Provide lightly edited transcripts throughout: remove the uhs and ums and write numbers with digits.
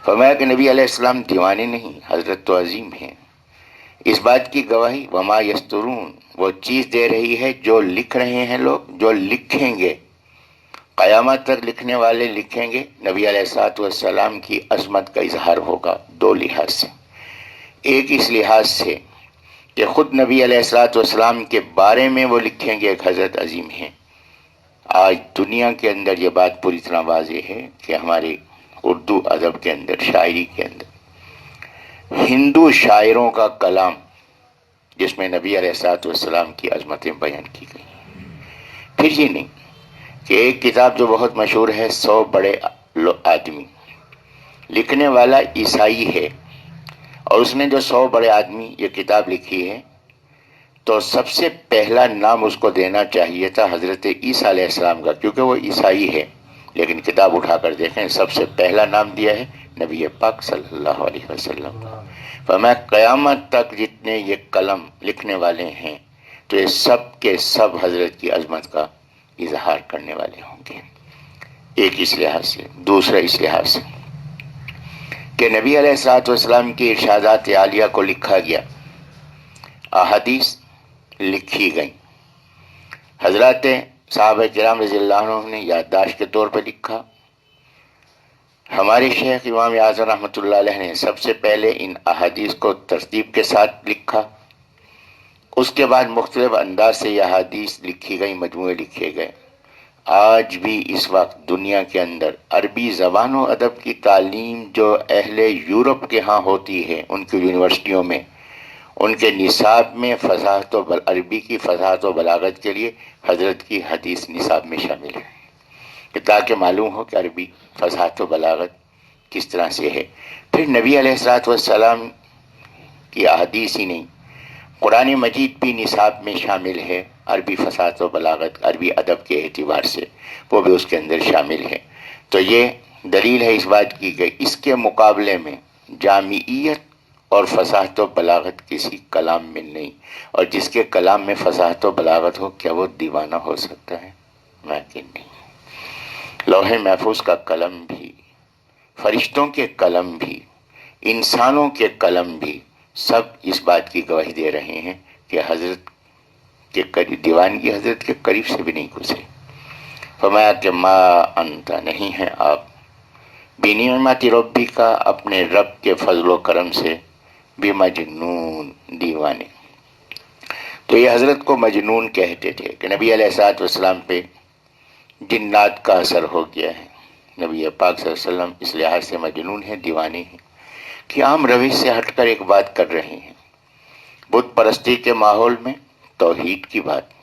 فرمایا کہ نبی علیہ السلام دیوانے نہیں، حضرت تو عظیم ہیں۔ اس بات کی گواہی وما یسترون، وہ چیز دے رہی ہے جو لکھ رہے ہیں لوگ، جو لکھیں گے، قیامت تک لکھنے والے لکھیں گے۔ نبی علیہ الصلوۃ والسلام کی عظمت کا اظہار ہوگا دو لحاظ سے۔ ایک اس لحاظ سے کہ خود نبی علیہ الصلوۃ والسلام کے بارے میں وہ لکھیں گے ایک حضرت عظیم ہیں۔ آج دنیا کے اندر یہ بات پوری طرح واضح ہے کہ ہمارے اردو ادب کے اندر، شاعری کے اندر، ہندو شاعروں کا کلام جس میں نبی علیہ الصلوۃ والسلام کی عظمتیں بیان کی گئی۔ پھر یہ نہیں کہ ایک کتاب جو بہت مشہور ہے 100 بڑے آدمی، لکھنے والا عیسائی ہے، اور اس نے جو 100 بڑے آدمی یہ کتاب لکھی ہے، تو سب سے پہلا نام اس کو دینا چاہیے تھا حضرت عیسیٰ علیہ السلام کا، کیونکہ وہ عیسائی ہے۔ لیکن کتاب اٹھا کر دیکھیں، سب سے پہلا نام دیا ہے نبی پاک صلی اللہ علیہ وسلم۔ فرمایا قیامت تک جتنے یہ قلم لکھنے والے ہیں تو یہ سب کے سب حضرت کی عظمت کا اظہار کرنے والے ہوں گے۔ ایک اس لحاظ سے۔ دوسرا اس لحاظ سے کہ نبی علیہ الصلوۃ والسلام کی ارشادات عالیہ کو لکھا گیا، احادیث لکھی گئیں، حضرات صحابہ کرام رضی اللہ عنہ نے یادداشت کے طور پر لکھا، ہمارے شیخ امام اعظم رحمۃ اللہ علیہ نے سب سے پہلے ان احادیث کو ترتیب کے ساتھ لکھا، اس کے بعد مختلف انداز سے یہ احادیث لکھی گئی، مجموعے لکھے گئے۔ آج بھی اس وقت دنیا کے اندر عربی زبان و ادب کی تعلیم جو اہل یورپ کے ہاں ہوتی ہے، ان کی یونیورسٹیوں میں، ان کے نصاب میں فصاحت و عربی کی فصاحت و بلاغت کے لیے حضرت کی حدیث نصاب میں شامل ہے، کہ تاکہ معلوم ہو کہ عربی فصاحت و بلاغت کس طرح سے ہے۔ پھر نبی علیہ الصلوۃ والسلام کی احادیث ہی نہیں، قرآن مجید بھی نصاب میں شامل ہے، عربی فصاحت و بلاغت، عربی ادب کے اعتبار سے وہ بھی اس کے اندر شامل ہے۔ تو یہ دلیل ہے اس بات کی کہ اس کے مقابلے میں جامعیت اور فصاحت و بلاغت کسی کلام میں نہیں، اور جس کے کلام میں فصاحت و بلاغت ہو کیا وہ دیوانہ ہو سکتا ہے؟ ممکن نہیں۔ لوح محفوظ کا قلم بھی، فرشتوں کے قلم بھی، انسانوں کے قلم بھی، سب اس بات کی گواہی دے رہے ہیں کہ حضرت کے قریب، دیوانگی حضرت کے قریب سے بھی نہیں گزرے۔ فرمایا کہ ما انت، نہیں ہے آپ، بنعمت ربی کا، اپنے رب کے فضل و کرم سے، بمجنون، دیوانے۔ تو یہ حضرت کو مجنون کہتے تھے کہ نبی علیہ الصلوۃ والسلام پہ جنات کا اثر ہو گیا ہے۔ نبی پاک صلی اللہ علیہ وسلم اس لحاظ سے مجنون ہیں، دیوانے ہیں کہ عام روش سے ہٹ کر ایک بات کر رہے ہیں، بت پرستی کے ماحول میں توحید کی بات،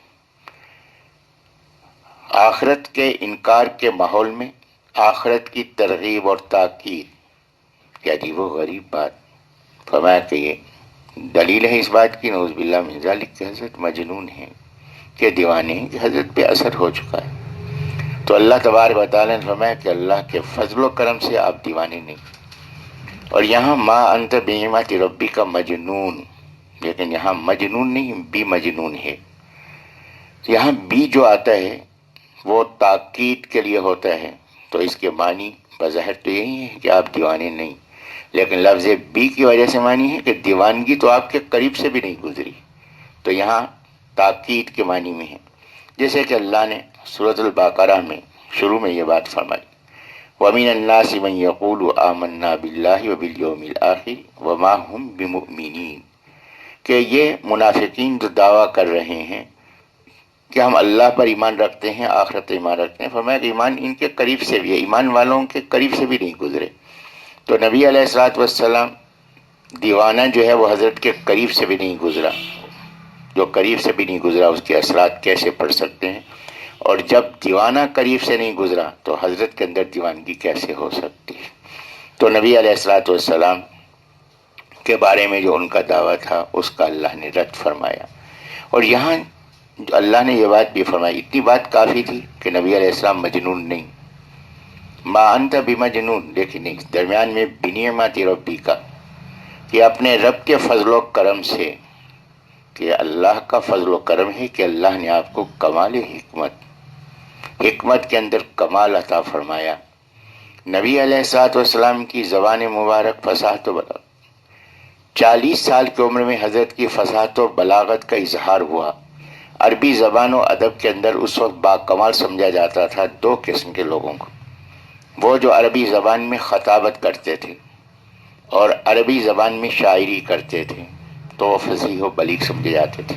آخرت کے انکار کے ماحول میں آخرت کی ترغیب اور تاکید، یہ عجیب و غریب بات۔ فرمایا کہ یہ دلیل ہے اس بات کی، نعوذ باللہ من ذالک، کہ حضرت مجنون ہیں، کہ دیوانے ہیں، کہ حضرت پہ اثر ہو چکا ہے۔ تو اللہ تبارک و تعالیٰ نے فرمایا کہ اللہ کے فضل و کرم سے آپ دیوانے نہیں۔ اور یہاں ما انت بنعمت ربی کا مجنون، لیکن یہاں مجنون نہیں، بھی مجنون ہے۔ یہاں بھی جو آتا ہے وہ تاکید کے لیے ہوتا ہے، تو اس کے معنی بظاہر تو یہی ہے کہ آپ دیوانے نہیں، لیکن لفظ بھی کی وجہ سے معنی ہے کہ دیوانگی تو آپ کے قریب سے بھی نہیں گزری، تو یہاں تاکید کے معنی میں ہے۔ جیسے کہ اللہ نے سورۃ البقرہ میں شروع میں یہ بات فرمائی، وَمِنَ النَّاسِ مَن يَقُولُ آمَنَّا بِاللَّهِ وَبِالْيَوْمِ الْآخِرِ وَمَا هُمْ بِمُؤْمِنِينَ، کہ یہ منافقین جو دعویٰ کر رہے ہیں کہ ہم اللہ پر ایمان رکھتے ہیں، آخرت ایمان رکھتے ہیں، فرمایا کہ ایمان ان کے قریب سے بھی ہے، ایمان والوں کے قریب سے بھی نہیں گزرے۔ تو نبی علیہ الصلوۃ والسلام دیوانہ جو ہے وہ حضرت کے قریب سے بھی نہیں گزرا، جو قریب سے بھی نہیں گزرا اس کے اثرات کیسے پڑ سکتے ہیں؟ اور جب دیوانہ قریب سے نہیں گزرا تو حضرت کے اندر دیوانگی کیسے ہو سکتی ہے؟ تو نبی علیہ الصلوۃ والسلام کے بارے میں جو ان کا دعویٰ تھا اس کا اللہ نے رد فرمایا۔ اور یہاں جو اللہ نے یہ بات بھی فرمائی، اتنی بات کافی تھی کہ نبی علیہ السلام مجنون نہیں، ما انت بمجنون، لیکن درمیان میں بنعمت ربی کا، کہ اپنے رب کے فضل و کرم سے، کہ اللہ کا فضل و کرم ہے کہ اللہ نے آپ کو کمال حکمت کے اندر کمال عطا فرمایا، نبی علیہ الصلوۃ والسلام کی زبان مبارک فصاحت و بلاغت، 40 سال کی عمر میں حضرت کی فصاحت و بلاغت کا اظہار ہوا۔ عربی زبان و ادب کے اندر اس وقت باکمال سمجھا جاتا تھا دو قسم کے لوگوں کو، وہ جو عربی زبان میں خطابت کرتے تھے اور عربی زبان میں شاعری کرتے تھے، تو وہ فصیح و بلیغ سمجھے جاتے تھے۔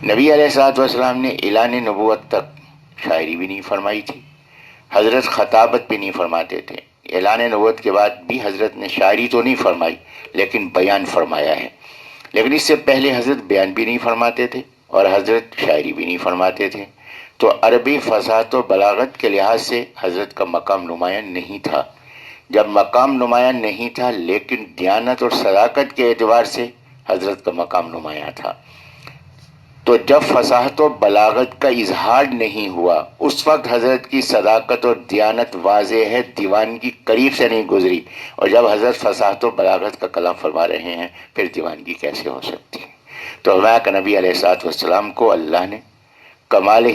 نبی علیہ الصلوۃ والسلام نے اعلان نبوت تک شاعری بھی نہیں فرمائی تھی، حضرت خطابت بھی نہیں فرماتے تھے۔ اعلان نبوت کے بعد بھی حضرت نے شاعری تو نہیں فرمائی لیکن بیان فرمایا ہے، لیکن اس سے پہلے حضرت بیان بھی نہیں فرماتے تھے اور حضرت شاعری بھی نہیں فرماتے تھے، تو عربی فصاحت و بلاغت کے لحاظ سے حضرت کا مقام نمایاں نہیں تھا۔ جب مقام نمایاں نہیں تھا لیکن دیانت اور صداقت کے اعتبار سے حضرت کا مقام نمایاں تھا، تو جب فصاحت و بلاغت کا اظہار نہیں ہوا اس وقت حضرت کی صداقت اور دیانت واضح ہے، دیوان کی قریب سے نہیں گزری، اور جب حضرت فصاحت و بلاغت کا کلام فرما رہے ہیں پھر دیوانگی کیسے ہو سکتی ہے؟ تو ہمارا کہ نبی علیہ الصلوۃ والسلام کو اللہ نے کمال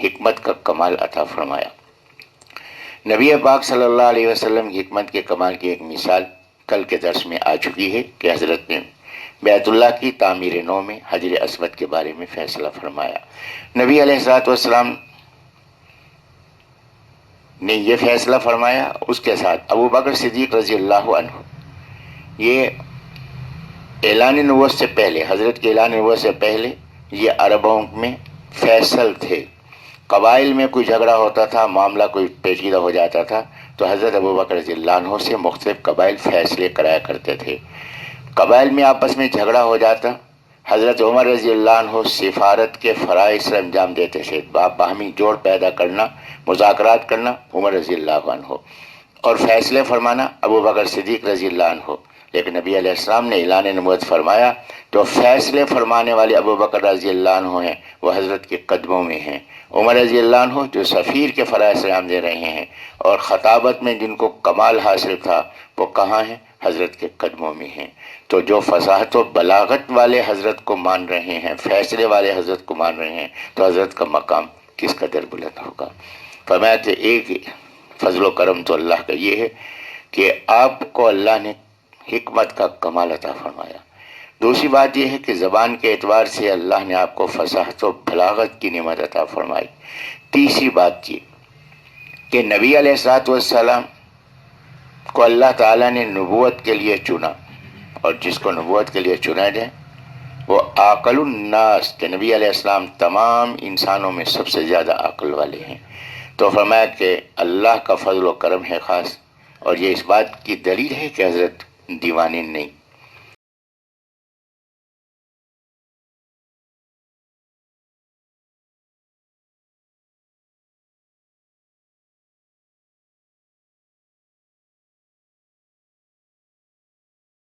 حکمت کا کمال عطا فرمایا۔ نبی پاک صلی اللہ علیہ وسلم کی حکمت کے کمال کی ایک مثال کل کے درس میں آ چکی ہے کہ حضرت نے بیت اللہ کی تعمیر نو میں حجر اسود کے بارے میں فیصلہ فرمایا۔ نبی علیہ الصلوۃ والسلام نے یہ فیصلہ فرمایا، اس کے ساتھ ابو بکر صدیق رضی اللہ عنہ، یہ اعلان نبوت سے پہلے، حضرت کے اعلان نبوت سے پہلے یہ عربوں میں فیصل تھے۔ قبائل میں کوئی جھگڑا ہوتا تھا، معاملہ کوئی پیچیدہ ہو جاتا تھا تو حضرت ابو بکر رضی اللہ عنہ سے مختلف قبائل فیصلے کرایا کرتے تھے۔ قبائل میں آپس میں جھگڑا ہو جاتا، حضرت عمر رضی اللہ عنہ سفارت کے فرائض سے انجام دیتے تھے، باہمی جوڑ پیدا کرنا، مذاکرات کرنا عمر رضی اللہ عنہ، اور فیصلے فرمانا ابو بکر صدیق رضی اللہ عنہ۔ لیکن نبی علیہ السلام نے اعلان نبوت فرمایا تو فیصلے فرمانے والے ابو بکر رضی اللہ عنہ ہیں، وہ حضرت کے قدموں میں ہیں۔ عمر رضی اللہ عنہ جو سفیر کے فرائض سے انجام دے رہے ہیں اور خطابت میں جن کو کمال حاصل تھا وہ کہاں ہیں؟ حضرت کے قدموں میں ہیں۔ تو جو فصاحت و بلاغت والے حضرت کو مان رہے ہیں، فیصلے والے حضرت کو مان رہے ہیں، تو حضرت کا مقام کس قدر بلند ہوگا۔ فرمایا کہ ایک فضل و کرم تو اللہ کا یہ ہے کہ آپ کو اللہ نے حکمت کا کمال عطا فرمایا۔ دوسری بات یہ ہے کہ زبان کے اعتبار سے اللہ نے آپ کو فصاحت و بلاغت کی نعمت عطا فرمائی۔ تیسری بات یہ کہ نبی علیہ الصلوۃ والسلام کو اللہ تعالیٰ نے نبوت کے لیے چنا، اور جس کو نبوت کے لیے چنا جائے وہ عاقل الناس، کہ نبی علیہ السلام تمام انسانوں میں سب سے زیادہ عقل والے ہیں۔ تو فرمایا کہ اللہ کا فضل و کرم ہے خاص، اور یہ اس بات کی دلیل ہے کہ حضرت دیوانے نہیں،